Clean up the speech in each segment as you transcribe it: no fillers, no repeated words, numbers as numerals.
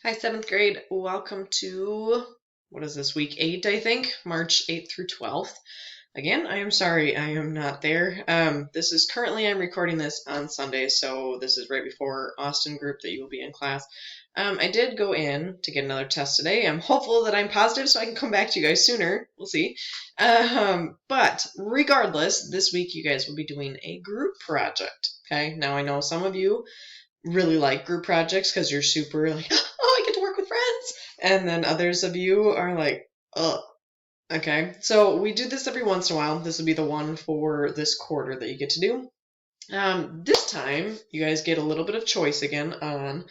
Hi, 7th grade. Welcome to, what is this, week 8, I think? March 8th through 12th. Again, I am sorry I am not there. I'm recording this on Sunday, so this is right before Austin group that you will be in class. I did go in to get another test today. I'm hopeful that I'm positive so I can come back to you guys sooner. We'll see. But regardless, this week you guys will be doing a group project. Okay, now I know some of you really like group projects because you're super like, oh, I get to work with friends. And then others of you are like, ugh. Okay, so we do this every once in a while. This will be the one for this quarter that you get to do. This time, you guys get a little bit of choice again on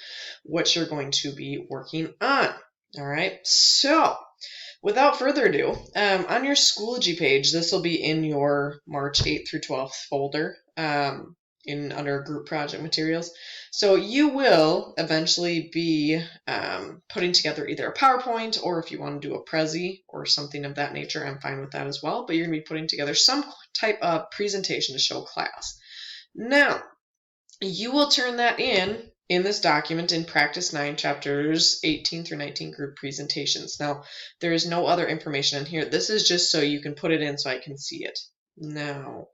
what you're going to be working on. All right, so without further ado, on your Schoology page, this will be in your March 8th through 12th folder. Under group project materials. So you will eventually be putting together either a PowerPoint, or if you want to do a Prezi or something of that nature, I'm fine with that as well. But you're going to be putting together some type of presentation to show class. Now, you will turn that in this document in Practice 9, Chapters 18 through 19 group presentations. Now, there is no other information in here. This is just so you can put it in so I can see it. Now,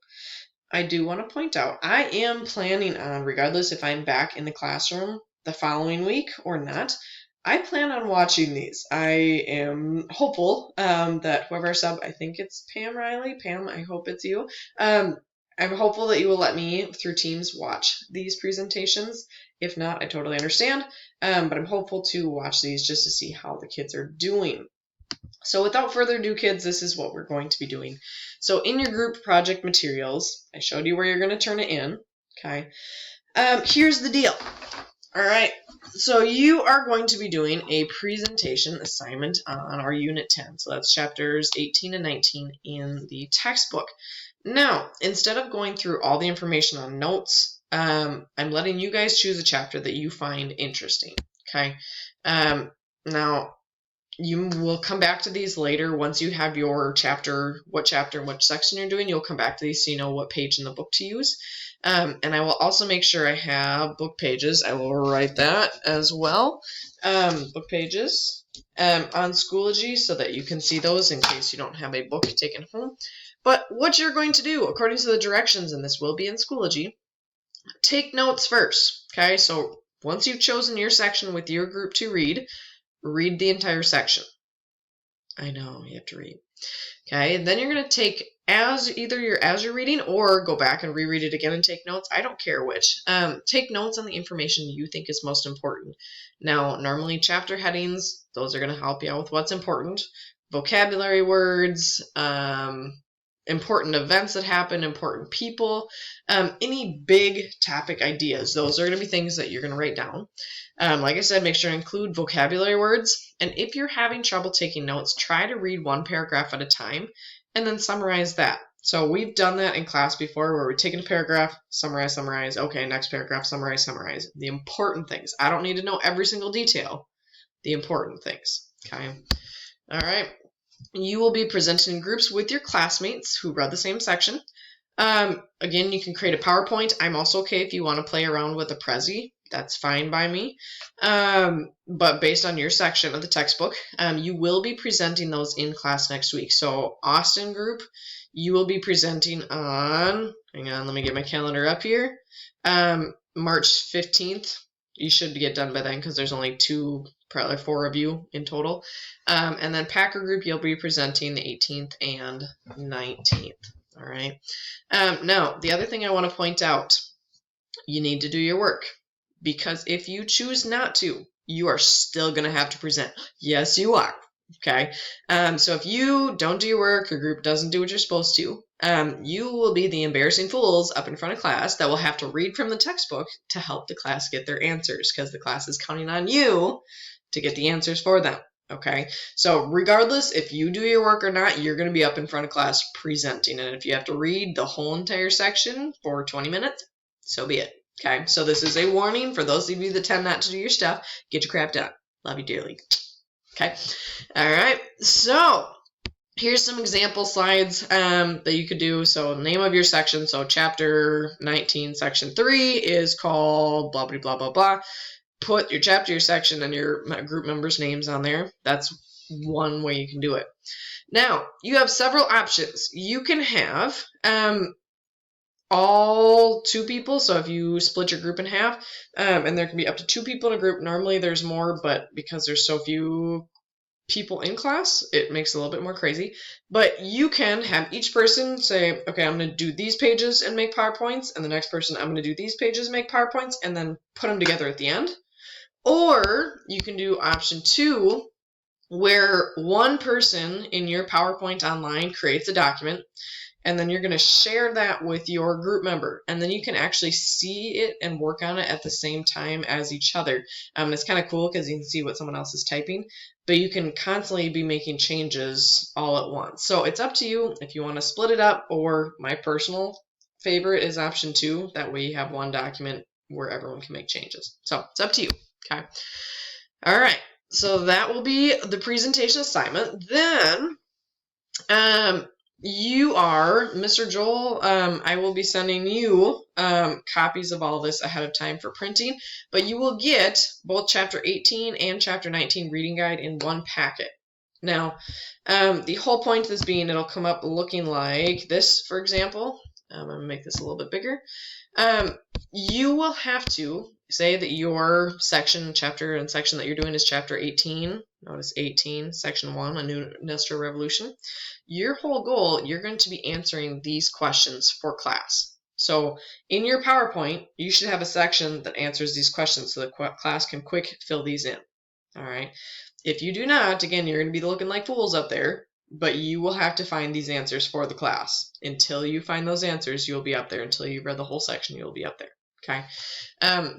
I do want to point out, I am planning on, regardless if I'm back in the classroom the following week or not, I plan on watching these. I am hopeful that whoever sub, I think it's Pam Riley. Pam, I hope it's you. I'm hopeful that you will let me, through Teams, watch these presentations. If not, I totally understand. But I'm hopeful to watch these just to see how the kids are doing. So without further ado, kids, this is what we're going to be doing. So in your group project materials, I showed you where you're going to turn it in. Okay. Here's the deal. All right. So you are going to be doing a presentation assignment on our Unit 10. So that's chapters 18 and 19 in the textbook. Now, instead of going through all the information on notes, I'm letting you guys choose a chapter that you find interesting. Okay. Now, you will come back to these later once you have your chapter and which section you're doing. You'll come back to these so you know what page in the book to use. And I will also make sure I have book pages. I will write that as well. Book pages on Schoology so that you can see those in case you don't have a book taken home. But what you're going to do, according to the directions, and this will be in Schoology, take notes first. Okay, so once you've chosen your section with your group to read the entire section. I know, you have to read. Okay, and then you're going to take as you're reading, or go back and reread it again and take notes. I don't care which. Take notes on the information you think is most important. Now, normally chapter headings, those are going to help you out with what's important. Vocabulary words, important events that happen, important people, any big topic ideas. Those are going to be things that you're going to write down. Like I said, make sure to include vocabulary words. And if you're having trouble taking notes, try to read one paragraph at a time and then summarize that. So we've done that in class before where we're taking a paragraph, summarize. Okay, next paragraph, summarize. The important things. I don't need to know every single detail. The important things. Okay. All right. You will be presenting in groups with your classmates who read the same section. Again, you can create a PowerPoint. I'm also okay if you want to play around with a Prezi. That's fine by me. But based on your section of the textbook, you will be presenting those in class next week. So Austin group, you will be presenting on, hang on, let me get my calendar up here, March 15th. You should get done by then because there's only probably 4 of you in total. And then Packer group, you'll be presenting the 18th and 19th. All right. Now, the other thing I want to point out, you need to do your work. Because if you choose not to, you are still going to have to present. Yes, you are. Okay. So if you don't do your work, your group doesn't do what you're supposed to, you will be the embarrassing fools up in front of class that will have to read from the textbook to help the class get their answers because the class is counting on you to get the answers for them. Okay. So regardless if you do your work or not, you're going to be up in front of class presenting. And if you have to read the whole entire section for 20 minutes, so be it. Okay, so this is a warning for those of you that tend not to do your stuff. Get your crap done. Love you dearly. Okay, all right. So here's some example slides that you could do. So name of your section. So chapter 19, section 3 is called blah, blah, blah, blah, blah. put your chapter, your section, and your group members' names on there. That's one way you can do it. Now, you have several options. You can have all 2 people, so if you split your group in half, and there can be up to 2 people in a group. Normally there's more, but because there's so few people in class, it makes it a little bit more crazy. But you can have each person say, okay, I'm going to do these pages and make PowerPoints, and the next person, I'm going to do these pages and make PowerPoints, and then put them together at the end. Or you can do option 2, where one person in your PowerPoint online creates a document, and then you're going to share that with your group member, and then you can actually see it and work on it at the same time as each other. It's kind of cool because you can see what someone else is typing, but you can constantly be making changes all at once. So it's up to you if you want to split it up, or my personal favorite is option 2. That way you have one document where everyone can make changes. So it's up to you. Okay. All right. So that will be the presentation assignment. Then, you are, Mr. Joel, I will be sending you copies of all this ahead of time for printing, but you will get both Chapter 18 and Chapter 19 reading guide in one packet. Now, the whole point of this being it'll come up looking like this, for example. I'm going to make this a little bit bigger. You will have to say that your section, chapter, and section that you're doing is Chapter 18. Notice 18, Section 1, A New Industrial Revolution. Your whole goal, you're going to be answering these questions for class. So in your PowerPoint, you should have a section that answers these questions so the class can quick fill these in. All right. If you do not, again, you're going to be looking like fools up there, but you will have to find these answers for the class. Until you find those answers, you'll be up there. Until you've read the whole section, you'll be up there. Okay.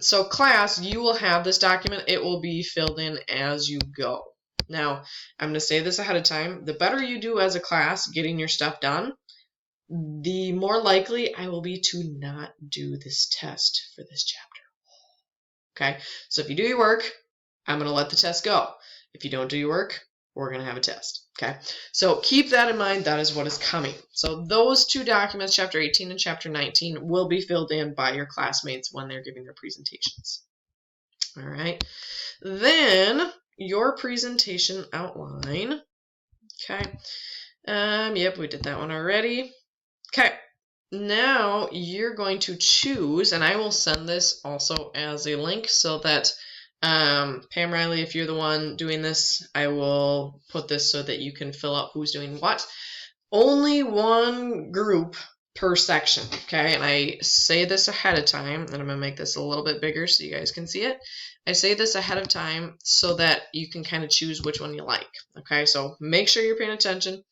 So class, you will have this document. It will be filled in as you go. Now, I'm going to say this ahead of time. The better you do as a class getting your stuff done, the more likely I will be to not do this test for this chapter. Okay. So if you do your work, I'm going to let the test go. If you don't do your work, we're going to have a test. Okay. So keep that in mind. That is what is coming. So those 2 documents, Chapter 18 and Chapter 19, will be filled in by your classmates when they're giving their presentations. All right. Then your presentation outline. Okay. Yep, we did that one already. Okay. Now you're going to choose, and I will send this also as a link so that Pam Riley, if you're the one doing this, I will put this so that you can fill out who's doing what. Only one group per section, okay? And I say this ahead of time, and I'm going to make this a little bit bigger so you guys can see it. I say this ahead of time so that you can kind of choose which one you like, okay? So make sure you're paying attention.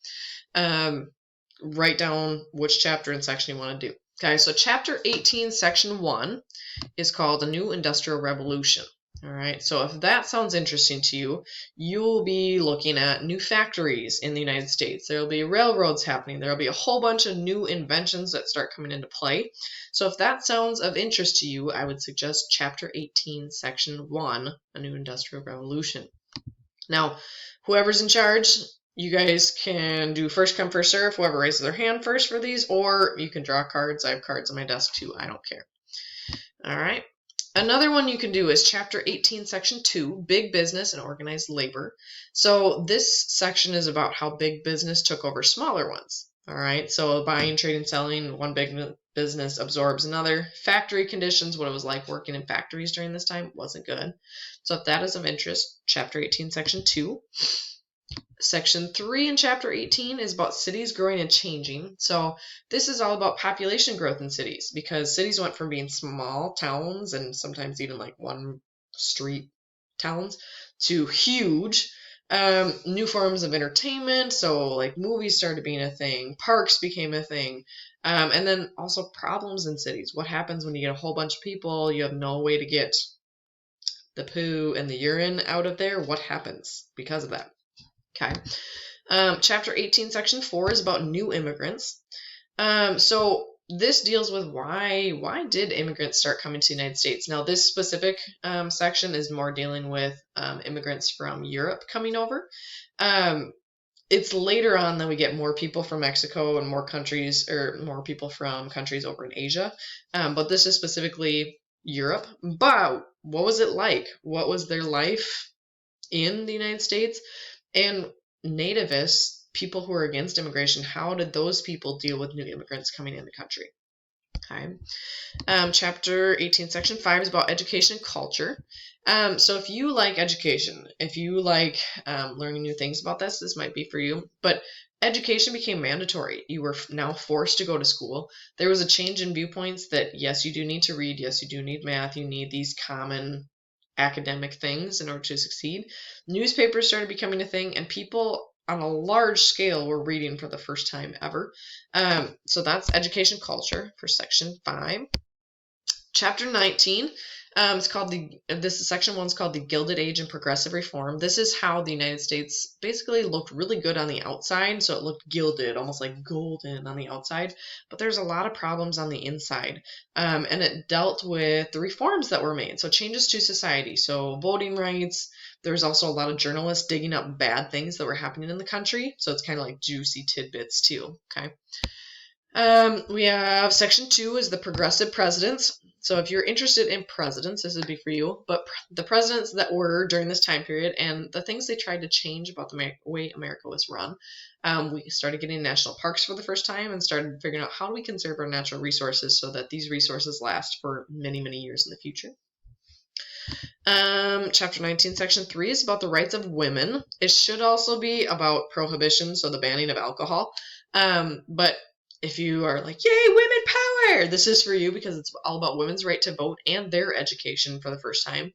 Write down which chapter and section you want to do. Okay, so Chapter 18, Section 1 is called A New Industrial Revolution. All right, so if that sounds interesting to you, you'll be looking at new factories in the United States. There will be railroads happening. There will be a whole bunch of new inventions that start coming into play. So if that sounds of interest to you, I would suggest Chapter 18, Section 1, A New Industrial Revolution. Now, whoever's in charge, you guys can do first come, first serve, whoever raises their hand first for these, or you can draw cards. I have cards on my desk too. I don't care. All right. Another one you can do is Chapter 18, Section 2, Big Business and Organized Labor. So this section is about how big business took over smaller ones. All right, so buying, trading, selling, one big business absorbs another. Factory conditions, what it was like working in factories during this time, wasn't good. So if that is of interest, Chapter 18, Section 2. Section 3 in Chapter 18 is about cities growing and changing. So this is all about population growth in cities, because cities went from being small towns and sometimes even like one street towns to huge. New forms of entertainment, so like movies started being a thing, parks became a thing, and then also problems in cities. What happens when you get a whole bunch of people, you have no way to get the poo and the urine out of there? What happens because of that? Okay. Chapter 18, Section 4 is about new immigrants. So this deals with why did immigrants start coming to the United States? Now, this specific section is more dealing with immigrants from Europe coming over. It's later on that we get more people from Mexico and more countries, or more people from countries over in Asia. But this is specifically Europe. But what was it like? What was their life in the United States? And nativists, people who are against immigration, how did those people deal with new immigrants coming in the country? Okay. Chapter 18, section 5 is about education and culture. So if you like education, if you like learning new things about this, this might be for you. But education became mandatory. You were now forced to go to school. There was a change in viewpoints that, yes, you do need to read. Yes, you do need math. You need these common academic things in order to succeed. Newspapers started becoming a thing, and people on a large scale were reading for the first time ever. So that's education culture for section 5. Chapter 19, it's called section 1 is called the Gilded Age and Progressive Reform. This is how the United States basically looked really good on the outside, so it looked gilded, almost like golden on the outside, but there's a lot of problems on the inside, and it dealt with the reforms that were made, so changes to society, so voting rights. There's also a lot of journalists digging up bad things that were happening in the country, so it's kind of like juicy tidbits too, okay? We have section 2 is the progressive presidents. So if you're interested in presidents, this would be for you. But the presidents that were during this time period and the things they tried to change about the way America was run. We started getting national parks for the first time and started figuring out how do we conserve our natural resources so that these resources last for many, many years in the future. Chapter 19, section 3 is about the rights of women. It should also be about prohibition, so the banning of alcohol. But if you are like, yay, women power, this is for you because it's all about women's right to vote and their education for the first time.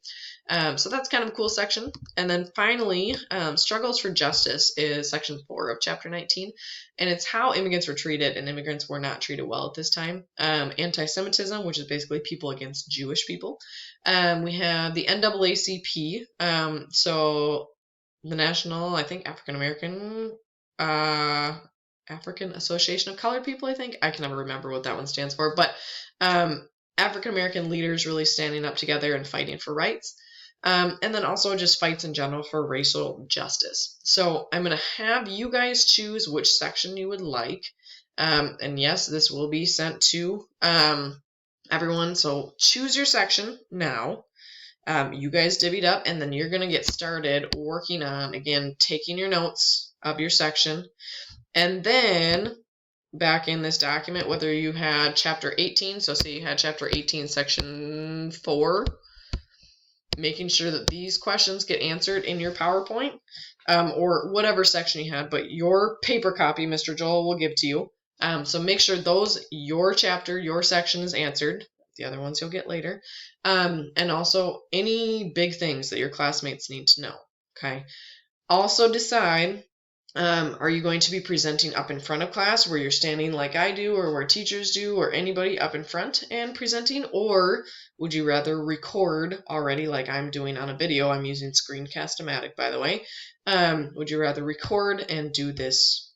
So that's kind of a cool section. And then finally, struggles for justice is section 4 of chapter 19. And it's how immigrants were treated, and immigrants were not treated well at this time. Anti-Semitism, which is basically people against Jewish people. We have the NAACP, so the National, I think, African Association of Colored People, I think. I can never remember what that one stands for. But African American leaders really standing up together and fighting for rights. And then also just fights in general for racial justice. So I'm going to have you guys choose which section you would like. And yes, this will be sent to everyone. So choose your section now. You guys divvied up, and then you're going to get started working on, again, taking your notes of your section. And then back in this document, whether you had chapter 18, so say you had chapter 18, section 4, making sure that these questions get answered in your PowerPoint, or whatever section you had, but your paper copy, Mr. Joel will give to you. So make sure your chapter, your section is answered. The other ones you'll get later. And also any big things that your classmates need to know, okay? Also decide, are you going to be presenting up in front of class where you're standing like I do, or where teachers do, or anybody up in front and presenting? Or would you rather record already like I'm doing on a video? I'm using Screencast-O-Matic, by the way. Would you rather record and do this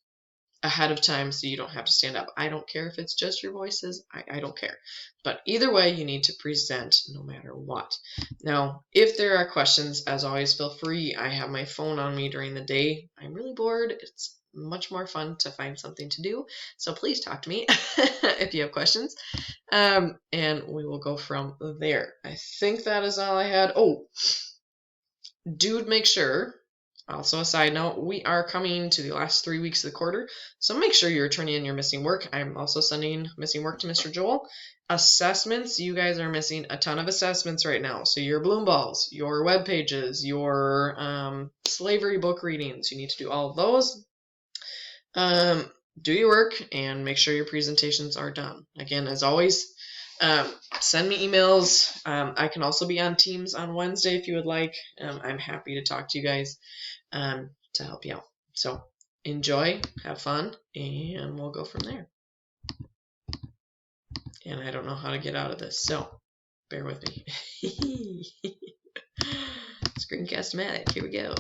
ahead of time so you don't have to stand up? I don't care if it's just your voices. I don't care. But either way, you need to present no matter what. Now, if there are questions, as always, feel free. I have my phone on me during the day. I'm really bored. It's much more fun to find something to do. So please talk to me if you have questions. And we will go from there. I think that is all I had. Oh, dude, make sure. Also, a side note, we are coming to the last 3 weeks of the quarter, so make sure you're turning in your missing work. I'm also sending missing work to Mr. Joel. Assessments, you guys are missing a ton of assessments right now. So your Bloom Balls, your web pages, your slavery book readings, you need to do all of those. Do your work and make sure your presentations are done. Again, as always, send me emails. I can also be on Teams on Wednesday if you would like. I'm happy to talk to you guys to help you out. So enjoy, have fun, and we'll go from there. And I don't know how to get out of this, so bear with me. Screencast-O-Matic, here we go.